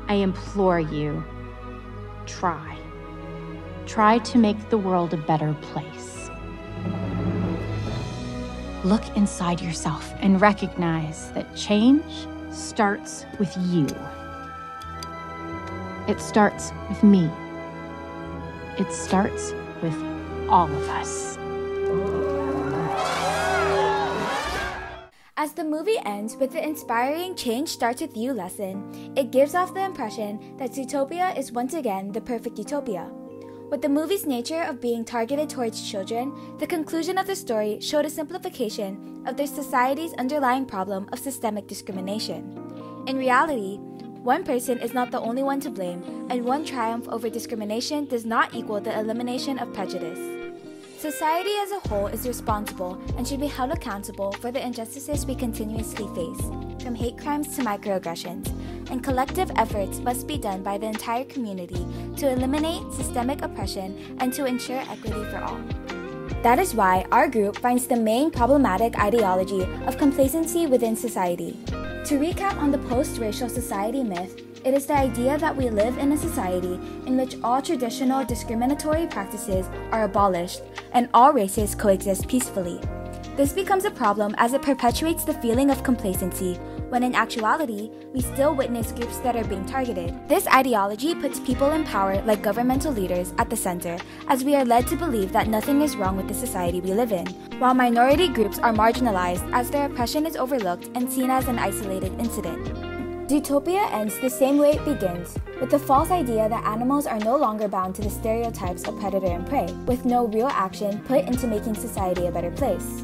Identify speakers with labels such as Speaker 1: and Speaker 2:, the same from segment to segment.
Speaker 1: I implore you, try. Try to make the world a better place. Look inside yourself and recognize that change starts with you. It starts with me. It starts with all of us.
Speaker 2: As the movie ends with the inspiring "Change starts with you" lesson, it gives off the impression that Zootopia is once again the perfect utopia. With the movie's nature of being targeted towards children, the conclusion of the story showed a simplification of their society's underlying problem of systemic discrimination. In reality, one person is not the only one to blame, and one triumph over discrimination does not equal the elimination of prejudice. Society as a whole is responsible and should be held accountable for the injustices we continuously face, from hate crimes to microaggressions, and collective efforts must be done by the entire community to eliminate systemic oppression and to ensure equity for all. That is why our group finds the main problematic ideology of complacency within society. To recap on the post-racial society myth, it is the idea that we live in a society in which all traditional discriminatory practices are abolished and all races coexist peacefully. This becomes a problem as it perpetuates the feeling of complacency, when in actuality, we still witness groups that are being targeted. This ideology puts people in power like governmental leaders at the center, as we are led to believe that nothing is wrong with the society we live in, while minority groups are marginalized as their oppression is overlooked and seen as an isolated incident. Zootopia ends the same way it begins, with the false idea that animals are no longer bound to the stereotypes of predator and prey, with no real action put into making society a better place.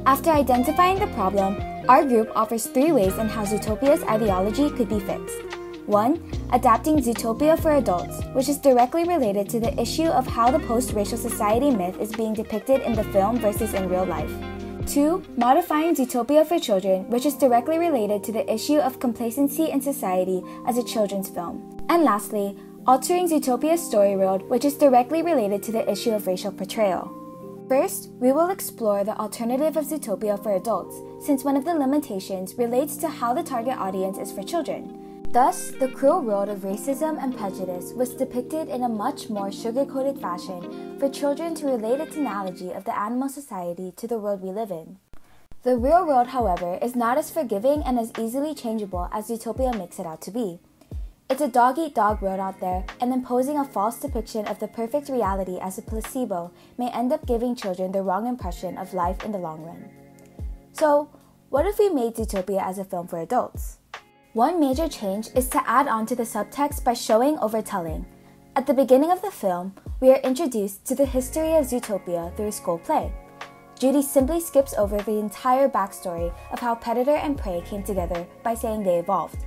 Speaker 2: After identifying the problem, our group offers 3 ways in how Zootopia's ideology could be fixed. 1. Adapting Zootopia for adults, which is directly related to the issue of how the post-racial society myth is being depicted in the film versus in real life. 2. Modifying Zootopia for children, which is directly related to the issue of complacency in society as a children's film. And lastly, altering Zootopia's story world, which is directly related to the issue of racial portrayal. First, we will explore the alternative of Zootopia for adults, since one of the limitations relates to how the target audience is for children. Thus, the cruel world of racism and prejudice was depicted in a much more sugar-coated fashion for children to relate its analogy of the animal society to the world we live in. The real world, however, is not as forgiving and as easily changeable as Zootopia makes it out to be. It's a dog-eat-dog world out there, and imposing a false depiction of the perfect reality as a placebo may end up giving children the wrong impression of life in the long run. So, what if we made Zootopia as a film for adults? One major change is to add on to the subtext by showing overtelling. At the beginning of the film, we are introduced to the history of Zootopia through a school play. Judy simply skips over the entire backstory of how predator and prey came together by saying they evolved.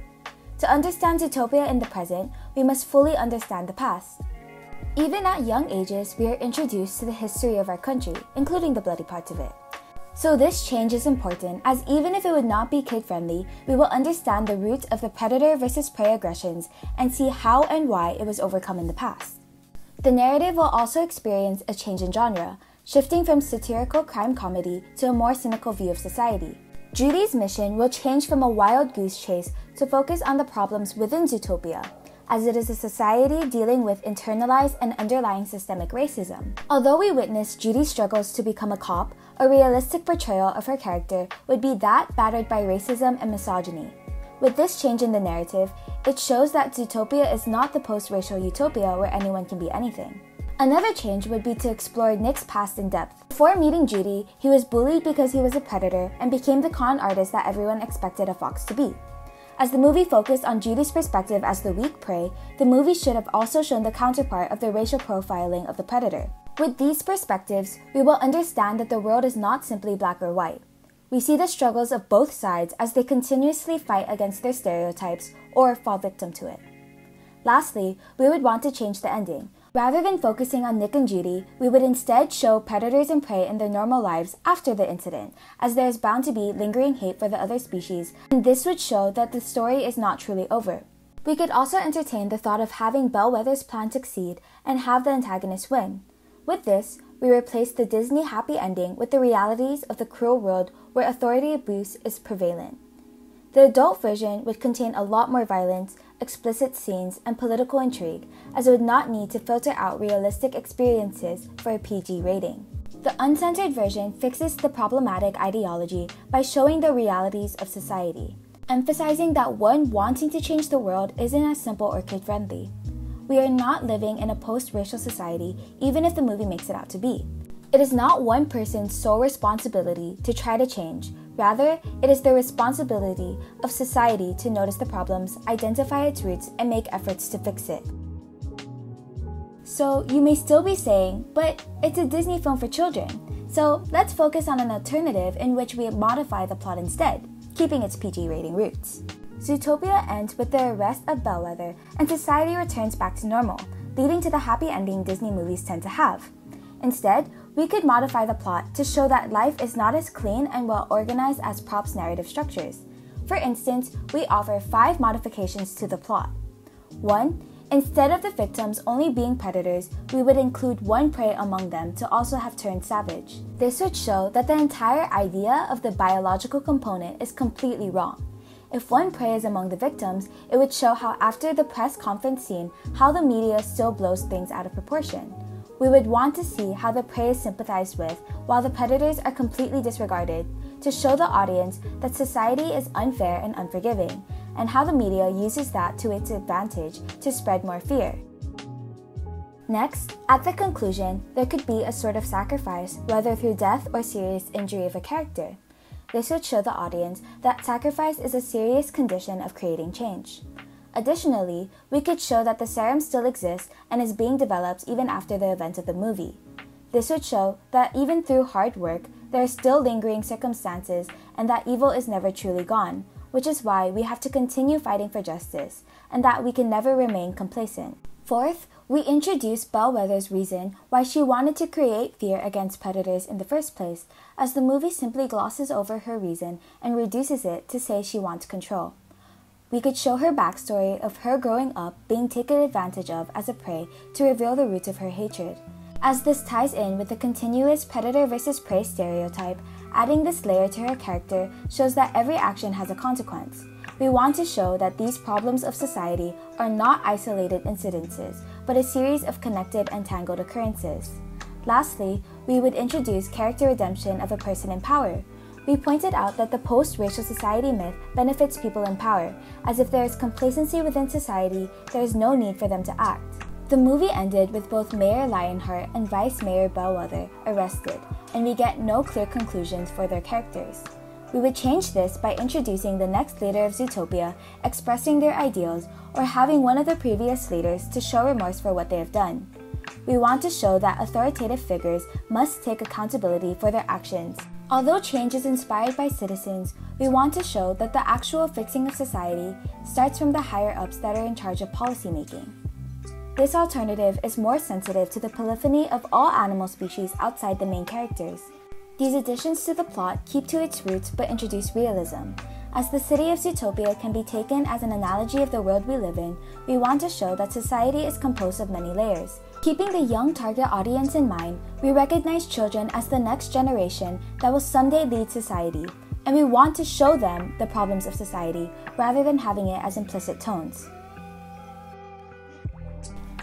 Speaker 2: To understand Zootopia in the present, we must fully understand the past. Even at young ages, we are introduced to the history of our country, including the bloody parts of it. So this change is important, as even if it would not be kid-friendly, we will understand the root of the predator versus prey aggressions and see how and why it was overcome in the past. The narrative will also experience a change in genre, shifting from satirical crime comedy to a more cynical view of society. Judy's mission will change from a wild goose chase to focus on the problems within Zootopia, as it is a society dealing with internalized and underlying systemic racism. Although we witness Judy's struggles to become a cop, a realistic portrayal of her character would be that battered by racism and misogyny. With this change in the narrative, it shows that Zootopia is not the post-racial utopia where anyone can be anything. Another change would be to explore Nick's past in depth. Before meeting Judy, he was bullied because he was a predator and became the con artist that everyone expected a fox to be. As the movie focused on Judy's perspective as the weak prey, the movie should have also shown the counterpart of the racial profiling of the predator. With these perspectives, we will understand that the world is not simply black or white. We see the struggles of both sides as they continuously fight against their stereotypes or fall victim to it. Lastly, we would want to change the ending. Rather than focusing on Nick and Judy, we would instead show predators and prey in their normal lives after the incident, as there is bound to be lingering hate for the other species, and this would show that the story is not truly over. We could also entertain the thought of having Bellwether's plan succeed and have the antagonist win. With this, we replace the Disney happy ending with the realities of the cruel world where authority abuse is prevalent. The adult version would contain a lot more violence, explicit scenes, and political intrigue, as it would not need to filter out realistic experiences for a PG rating. The uncensored version fixes the problematic ideology by showing the realities of society, emphasizing that one wanting to change the world isn't as simple or kid-friendly. We are not living in a post-racial society, even if the movie makes it out to be. It is not one person's sole responsibility to try to change. Rather, it is the responsibility of society to notice the problems, identify its roots, and make efforts to fix it. So you may still be saying, but it's a Disney film for children, so let's focus on an alternative in which we modify the plot instead, keeping its PG rating roots. Zootopia ends with the arrest of Bellwether, and society returns back to normal, leading to the happy ending Disney movies tend to have. Instead, we could modify the plot to show that life is not as clean and well organized as Prop's narrative structures. For instance, we offer 5 modifications to the plot. 1. Instead of the victims only being predators, we would include one prey among them to also have turned savage. This would show that the entire idea of the biological component is completely wrong. If one prey is among the victims, it would show how after the press conference scene, how the media still blows things out of proportion. We would want to see how the prey is sympathized with while the predators are completely disregarded, to show the audience that society is unfair and unforgiving, and how the media uses that to its advantage to spread more fear. Next, at the conclusion, there could be a sort of sacrifice, whether through death or serious injury of a character. This would show the audience that sacrifice is a serious condition of creating change. Additionally, we could show that the serum still exists and is being developed even after the events of the movie. This would show that even through hard work, there are still lingering circumstances and that evil is never truly gone, which is why we have to continue fighting for justice, and that we can never remain complacent. Fourth, we introduce Bellwether's reason why she wanted to create fear against predators in the first place, as the movie simply glosses over her reason and reduces it to say she wants control. We could show her backstory of her growing up being taken advantage of as a prey to reveal the roots of her hatred. As this ties in with the continuous predator versus prey stereotype, adding this layer to her character shows that every action has a consequence. We want to show that these problems of society are not isolated incidences, but a series of connected and tangled occurrences. Lastly, we would introduce character redemption of a person in power. We pointed out that the post-racial society myth benefits people in power, as if there is complacency within society, there is no need for them to act. The movie ended with both Mayor Lionheart and Vice Mayor Bellwether arrested, and we get no clear conclusions for their characters. We would change this by introducing the next leader of Zootopia expressing their ideals or having one of the previous leaders to show remorse for what they have done. We want to show that authoritative figures must take accountability for their actions. Although change is inspired by citizens, we want to show that the actual fixing of society starts from the higher-ups that are in charge of policymaking. This alternative is more sensitive to the polyphony of all animal species outside the main characters. These additions to the plot keep to its roots but introduce realism. As the city of Zootopia can be taken as an analogy of the world we live in, we want to show that society is composed of many layers. Keeping the young target audience in mind, we recognize children as the next generation that will someday lead society, and we want to show them the problems of society rather than having it as implicit tones.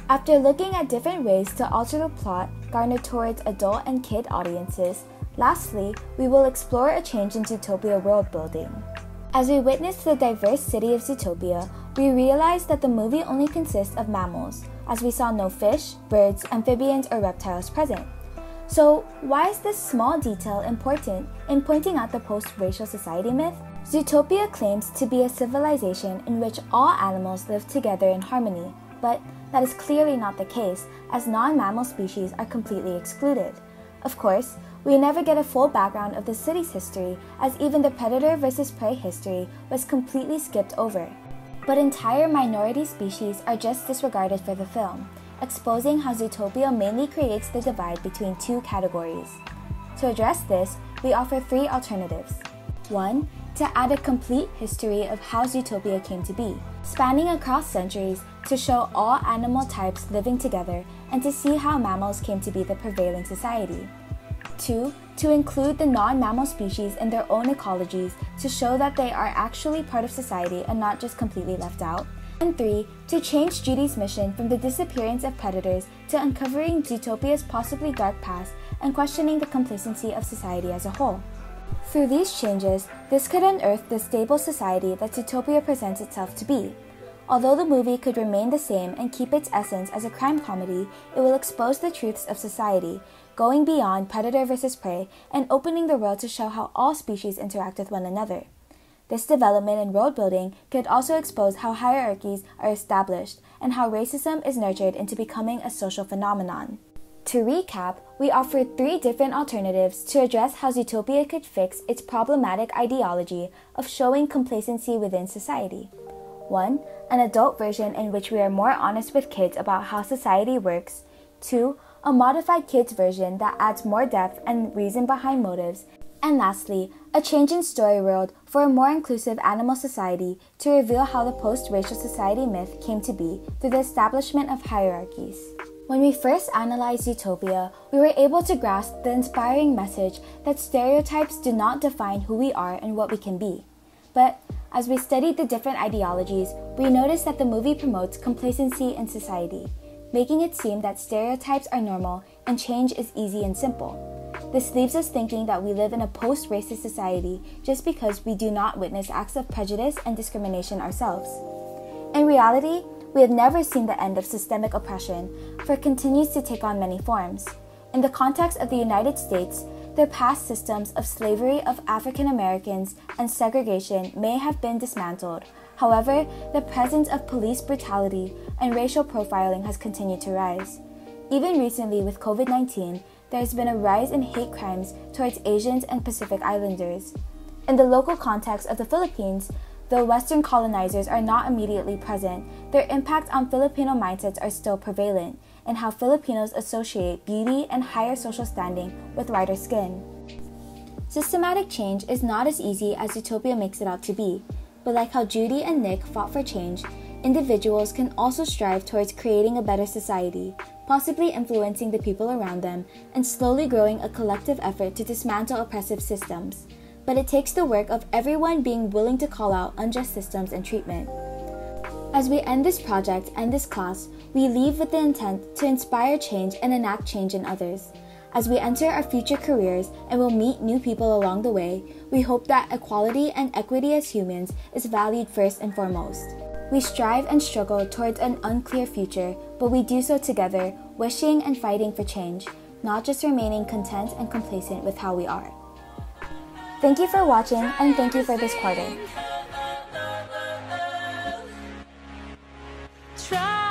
Speaker 2: After looking at different ways to alter the plot garnered towards adult and kid audiences, lastly, we will explore a change in Zootopia world building. As we witness the diverse city of Zootopia, we realize that the movie only consists of mammals, as we saw no fish, birds, amphibians, or reptiles present. So, why is this small detail important in pointing out the post-racial society myth? Zootopia claims to be a civilization in which all animals live together in harmony, but that is clearly not the case, as non-mammal species are completely excluded. Of course, we never get a full background of the city's history, as even the predator versus prey history was completely skipped over. But entire minority species are just disregarded for the film, exposing how Zootopia mainly creates the divide between two categories. To address this, we offer 3 alternatives. 1. To add a complete history of how Zootopia came to be, spanning across centuries to show all animal types living together and to see how mammals came to be the prevailing society. 2. To include the non-mammal species in their own ecologies to show that they are actually part of society and not just completely left out. And 3. To change Judy's mission from the disappearance of predators to uncovering Zootopia's possibly dark past and questioning the complacency of society as a whole. Through these changes, this could unearth the stable society that Zootopia presents itself to be. Although the movie could remain the same and keep its essence as a crime comedy, it will expose the truths of society, going beyond predator versus prey and opening the world to show how all species interact with one another. This development in world building could also expose how hierarchies are established and how racism is nurtured into becoming a social phenomenon. To recap, we offered 3 different alternatives to address how Zootopia could fix its problematic ideology of showing complacency within society. 1. An adult version in which we are more honest with kids about how society works. 2. A modified kids version that adds more depth and reason behind motives. And lastly, a change in story world for a more inclusive animal society to reveal how the post-racial society myth came to be through the establishment of hierarchies. When we first analyzed Zootopia, we were able to grasp the inspiring message that stereotypes do not define who we are and what we can be. But as we studied the different ideologies, we noticed that the movie promotes complacency in society, making it seem that stereotypes are normal and change is easy and simple. This leaves us thinking that we live in a post-racist society just because we do not witness acts of prejudice and discrimination ourselves. In reality, we have never seen the end of systemic oppression, for it continues to take on many forms. In the context of the United States, the past systems of slavery of African Americans and segregation may have been dismantled. However, the presence of police brutality and racial profiling has continued to rise. Even recently with COVID-19, there has been a rise in hate crimes towards Asians and Pacific Islanders. In the local context of the Philippines, though Western colonizers are not immediately present, their impact on Filipino mindsets are still prevalent, and how Filipinos associate beauty and higher social standing with lighter skin. Systematic change is not as easy as Zootopia makes it out to be, but like how Judy and Nick fought for change, individuals can also strive towards creating a better society, possibly influencing the people around them, and slowly growing a collective effort to dismantle oppressive systems. But it takes the work of everyone being willing to call out unjust systems and treatment. As we end this project and this class, we leave with the intent to inspire change and enact change in others. As we enter our future careers and will meet new people along the way, we hope that equality and equity as humans is valued first and foremost. We strive and struggle towards an unclear future, but we do so together, wishing and fighting for change, not just remaining content and complacent with how we are. Thank you for watching, and thank you for this quarter.
Speaker 3: Try